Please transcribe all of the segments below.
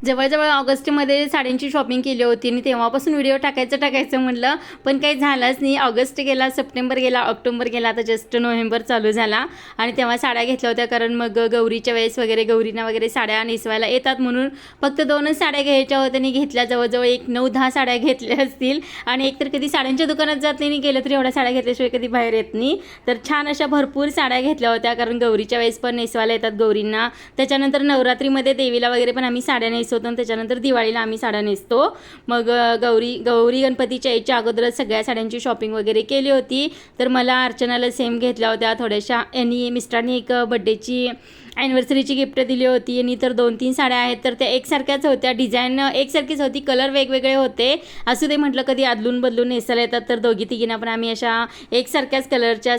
जवळ-जवळ ऑगस्टमध्ये साड्यांची शॉपिंग केली होती आणि तेव्हापासून व्हिडिओ टाकायचं म्हटलं, पण काही झालंच नाही. ऑगस्ट गेला, सप्टेंबर गेला, ऑक्टोबर गेला, आता जस्ट नोव्हेंबर चालू झाला आणि तेव्हा साड्या घेतल्या होत्या. कारण मग गौरीच्या वेळेस वगैरे गौरींना वगैरे साड्या नेसवायला येतात म्हणून फक्त 2च साड्या घ्यायच्या होत्या आणि घेतल्या. जवळजवळ 9-10 साड्या घेतल्या असतील आणि एकतर कधी साड्यांच्या दुकानात जात नाही, गेलं तरी एवढ्या साड्या घेतल्याशिवाय कधी बाहेर येत नाही. तर छान अशा भरपूर साड्या घेतल्या होत्या, कारण गौरीच्या वेळेस पण नेसवायला येतात गौरींना. त्याच्यानंतर नवरात्रीमध्ये देवीला वगैरे पण आम्ही साड्या नेसवतो आणि त्याच्यानंतर दिवाळीला आम्ही साड्या नेसतो. मग गौरी गणपतीच्या यायच्या अगोदरच सगळ्या साड्यांची शॉपिंग वगैरे केली होती. तर मला अर्चनाला सेम घेतल्या होत्या थोड्याशा. यांनी मिस्टरांनी एक बड्डेची ॲनिव्हर्सरीची गिफ्ट दिली होती आणि तर 2-3 साड्या आहेत तर त्या एकसारख्याच होत्या. डिझाईन एकसारखीच होती, कलर वेगवेगळे होते. असू दे म्हटलं कधी अदलून बदलून नेसायला येतात, तर दोघी-तिघींना पण आम्ही अशा एकसारख्याच कलरच्या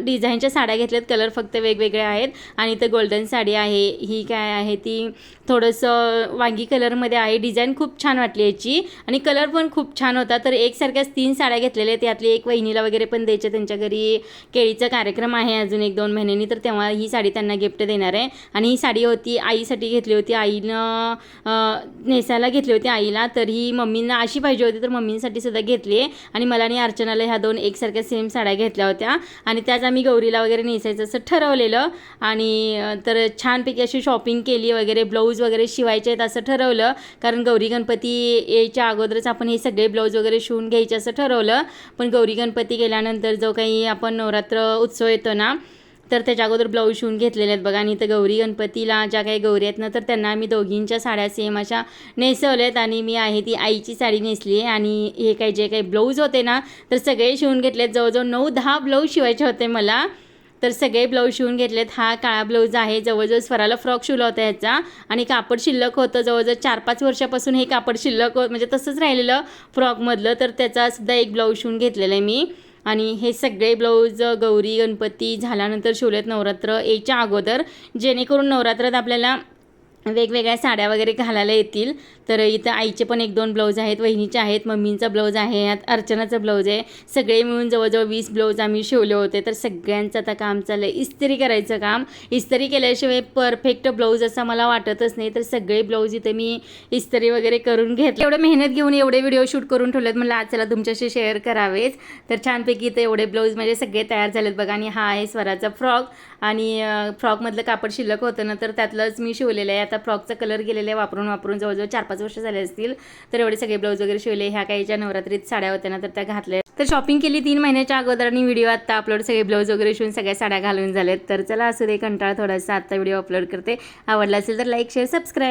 डिझाईनच्या साड्या घेतल्यात. कलर फक्त वेगवेगळे आहेत. आणि तर गोल्डन साडी आहे, ही काय आहे ती थोडंसं वांगी कलरमध्ये आहे. डिझाईन खूप छान वाटली याची आणि कलर पण खूप छान होता. तर एकसारख्याच 3 साड्या घेतलेल्या, त्यातली एक वहिनीला वगैरे पण द्यायच्या, त्यांच्या घरी केळीचा कार्यक्रम आहे अजून 1-2 महिन्यांनी, तर तेव्हा ही साडी त्यांना गिफ्ट देणार आहे. आणि ही साडी होती आईसाठी घेतली होती, आईनं नेसायला घेतली होती आईला. तर ही मम्मींना अशी पाहिजे होती तर मम्मींसाठी सुद्धा घेतली आहे. आणि मला आणि अर्चनाला ह्या 2 एकसारख्या सेम साड्या घेतल्या होत्या आणि त्याच आम्ही गौरीला वगैरे नेसायचं असं ठरवलेलं. आणि तर छानपैकी अशी शॉपिंग केली वगैरे. ब्लाऊज वगैरे शिवायचे आहेत असं ठरवलं, कारण गौरी गणपती यायच्या अगोदरच आपण हे सगळे ब्लाऊज वगैरे शिवून घ्यायचे असं ठरवलं. पण गौरी गणपती गेल्यानंतर जो काही आपण नवरात्र उत्सव येतो ना, तर त्याच्या अगोदर ब्लाऊज शिवून घेतलेले आहेत बघा. आणि तर गौरी गणपतीला ज्या काही गौरी आहेत ना, तर त्यांना आम्ही दोघींच्या साड्या सेम अशा नेसवल्यात. आणि मी आहे ती आईची साडी नेसली आहे. आणि हे काही जे काही ब्लाऊज होते ना, तर सगळे शिवून घेतलेत. जवळजवळ 9-10 ब्लाऊज शिवायचे होते मला, तर सगळे ब्लाऊज शिवून घेतलेत. हा काळा ब्लाऊज आहे, जवळजवळ स्वराला फ्रॉक शिवला होता ह्याचा आणि कापड शिल्लक होतं. जवळजवळ 4-5 वर्षापासून हे कापड शिल्लक म्हणजे तसंच राहिलेलं फ्रॉकमधलं, तर त्याचा सुद्धा एक ब्लाऊज शिवून घेतलेला आहे मी. आणि हे सगळे ब्लाऊज गौरी गणपती झाल्यानंतर शिवलेत नवरात्र यायच्या अगोदर, जेणेकरून नवरात्रात आपल्याला वेगवेगळ्या साड्या वगैरे घालायला येतील. तर इथं आईचे पण 1-2 ब्लाऊज आहेत, वहिनीचे आहेत, मम्मींचा ब्लाऊज आहे, अर्चनाचं ब्लाऊज आहे. सगळे मिळून जवळजवळ 20 ब्लाऊज आम्ही शिवले होते. तर सगळ्यांचं आता काम चाललं आहे इस्त्री करायचं काम. इस्त्री केल्याशिवाय परफेक्ट ब्लाऊज असं मला वाटतच नाही. तर सगळे ब्लाऊज इथे मी इस्त्री वगैरे करून घेतले. एवढं मेहनत घेऊन एवढे व्हिडिओ शूट करून ठेवलेत, म्हणलं आज चला तुमच्याशी शेअर करावेच. तर छानपैकी इथे एवढे ब्लाऊज म्हणजे सगळे तयार झालेत बघा. आणि हा आहे स्वराचा फ्रॉक आणि फ्रॉकमधलं कापड शिल्लक होतं ना, तर त्यातलंच मी शिवलेलं आहे. आता फ्रॉकचा कलर गेलेला आहे वापरून जवळजवळ 4-5 वर्ष झाले असतील. तर एवढे सगळे ब्लाऊज वगैरे शिवले. ह्या काही ज्या नवरात्रीत साड्या होत्या ना, तर त्या घातल्या. तर शॉपिंग केली 3 महिन्याच्या अगोदर आणि व्हिडिओ आता अपलोड सगळे ब्लाऊज वगैरे शिवून सगळ्या साड्या घालून झालेत. तर चला असू दे, कंटाळा थोडासा आता व्हिडिओ अपलोड करते. आवडला असेल तर लाईक, शेअर, सबस्क्राईब.